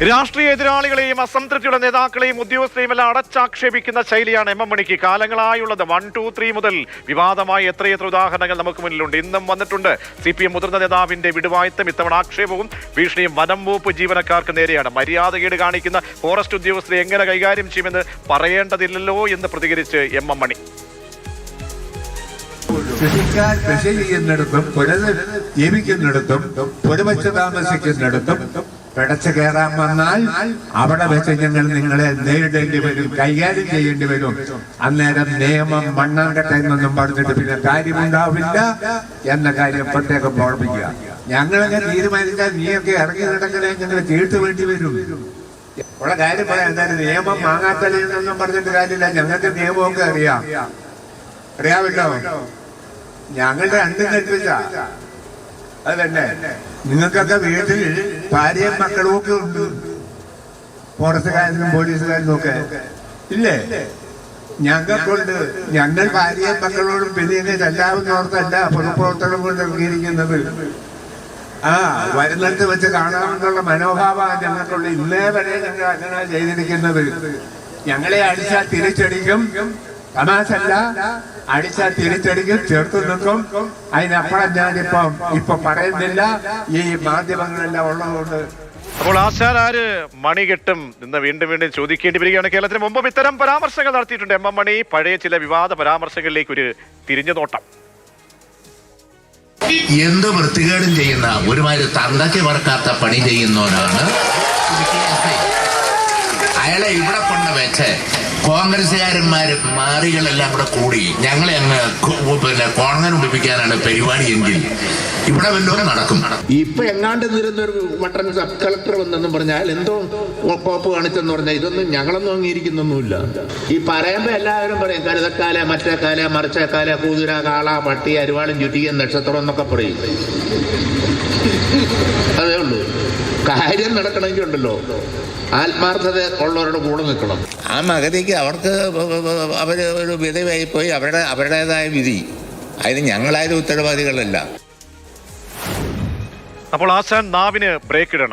രാഷ്ട്രീയ എതിരാളികളെയും അസംതൃപ്തിയുടെ നേതാക്കളെയും ഉദ്യോഗസ്ഥരെയും എല്ലാം അടച്ചാക്ഷേപിക്കുന്ന ശൈലിയാണ് എം എം മണിക്ക് കാലങ്ങളായുള്ളത്. 1, 2, 3 മുതൽ വിവാദമായ എത്രയെത്ര ഉദാഹരണങ്ങൾ നമുക്ക് മുന്നിലുണ്ട്. ഇന്നും വന്നിട്ടുണ്ട്. CPM മുതിർന്ന നേതാവിന്റെ വിടുവായത്തും ഇത്തവണ ആക്ഷേപവും ഭീഷണിയും വനം വകുപ്പ് ജീവനക്കാർക്ക് നേരെയാണ്. മര്യാദകേട് കാണിക്കുന്ന ഫോറസ്റ്റ് ഉദ്യോഗസ്ഥരെ എങ്ങനെ കൈകാര്യം ചെയ്യുമെന്ന് പറയേണ്ടതില്ലല്ലോ എന്ന് പ്രതികരിച്ച് എം എം മണി. കൃഷിക്കാർ കൃഷി ചെയ്യുന്നിടത്തും ജീവിക്കുന്നിടത്തും പുരവച്ച് താമസിക്കുന്നിടത്തും പിടച്ചു കയറാൻ വന്നാൽ അവിടെ വെച്ച് ഞങ്ങൾ നിങ്ങളെ നേരിടേണ്ടി വരും, കൈകാര്യം ചെയ്യേണ്ടി വരും. അന്നേരം നിയമം മണ്ണാങ്കട്ടെ എന്നൊന്നും പറഞ്ഞിട്ട് പിന്നെ കാര്യമുണ്ടാവില്ല എന്ന കാര്യം പ്രത്യേകം ഓർമ്മിക്കുക. ഞങ്ങളൊക്കെ തീരുമാനിച്ചാൽ നീയൊക്കെ ഇറങ്ങി നടക്കണേ ഞങ്ങൾ തീർത്ത് വേണ്ടി വരും. ഉള്ള കാര്യം പറയാം. എന്തായാലും നിയമം മാങ്ങാത്തലയെന്നൊന്നും പറഞ്ഞിട്ട് കാര്യമില്ല. ഞങ്ങൾക്ക് നിയമമൊക്കെ അറിയാമല്ലോ. ഞങ്ങളുടെ രണ്ടും കൽപ്പിച്ച അത് തന്നെ. നിങ്ങൾക്കൊക്കെ വീട്ടിൽ ഭാര്യയും മക്കളും ഒക്കെ ഉണ്ട്, ഫോറസ്റ്റുകാരനും പോലീസുകാരനും ഒക്കെ ഇല്ലേ? ഞങ്ങൾക്കുണ്ട്. ഞങ്ങൾ ഭാര്യയും മക്കളോടും പിന്നെ എല്ലാവരും ഓർത്തല്ല പൊതുപ്രവർത്തനം കൊണ്ട് അംഗീകരിക്കുന്നത്. വരുന്നിടത്ത് വെച്ച് കാണാമെന്നുള്ള മനോഭാവമാണ് ഞങ്ങൾക്കുള്ള. ഇന്നേ വരെ ഞങ്ങൾ അങ്ങനെ ചെയ്തിരിക്കുന്നത്. ഞങ്ങളെ അടിച്ചാൽ തിരിച്ചടിക്കും, തമാശല്ല, അടിച്ചാൽ തിരിച്ചടിക്കും, ചേർത്ത് നിൽക്കും. അതിനപ്പുറം ഞാനിപ്പം പറയുന്നില്ല. ഈ മാധ്യമങ്ങളെല്ലാം ഉള്ളതുകൊണ്ട്. അപ്പോൾ ആശാനാര് മണി കെട്ടും എന്ന് വീണ്ടും ചോദിക്കേണ്ടി വരികയാണ്. കേരളത്തിന് മുമ്പും ഇത്തരം പരാമർശങ്ങൾ നടത്തിയിട്ടുണ്ട് എം എം മണി. പഴയ ചില വിവാദ പരാമർശങ്ങളിലേക്ക് ഒരു തിരിഞ്ഞു നോട്ടം. എന്ത് വൃത്തികേടും ചെയ്യുന്ന ഒരുമാതിരി തന്തയ്ക്ക് പറക്കാത്ത പണി ചെയ്യുന്നവനാണ് അയാളെ ഇവിടെ കൊണ്ട് വെച്ച് കോൺഗ്രസുകാരന്മാര് മാറികളെല്ലാം കൂടെ കൂടി ഞങ്ങളെ അങ്ങ് കോൺഗ്രസ് ഉടിപ്പിക്കാനാണ് പരിപാടിയെങ്കിൽ ഇവിടെ വല്ലതും നടക്കും. ഇപ്പൊ എങ്ങാണ്ട് നിരുന്നൊരു മട്ടൻ സബ് കളക്ടർ വന്നെന്നും പറഞ്ഞാൽ എന്തോ കോപ്പ് കാണിച്ചെന്ന് പറഞ്ഞാൽ ഇതൊന്നും ഞങ്ങളൊന്നും അംഗീകരിക്കുന്നൊന്നുമില്ല. ഈ പറയുമ്പോ എല്ലാവരും പറയും കരുതക്കാല, മറ്റേക്കാല, മറിച്ചേക്കാല, കൂതിര, കാള, പട്ടി, അരുവാളും, ചുറ്റികൻ, നക്ഷത്രം എന്നൊക്കെ പറയും. അതേ ഉള്ളൂ. കാര്യം നടക്കണമെങ്കിൽ ഉണ്ടല്ലോ ആത്മാർത്ഥത ഉള്ളവരുടെ കൂടെ നിൽക്കണം. ആ മകതിക്ക് അവർക്ക് അവര് ഒരു വിധവായിപ്പോയി, അവരുടേതായ വിധി. അതിന് ഞങ്ങളായാലും ഉത്തരവാദികളല്ല. അപ്പോൾ ആശാൻ നാവിന് ബ്രേക്ക് ഇടണം.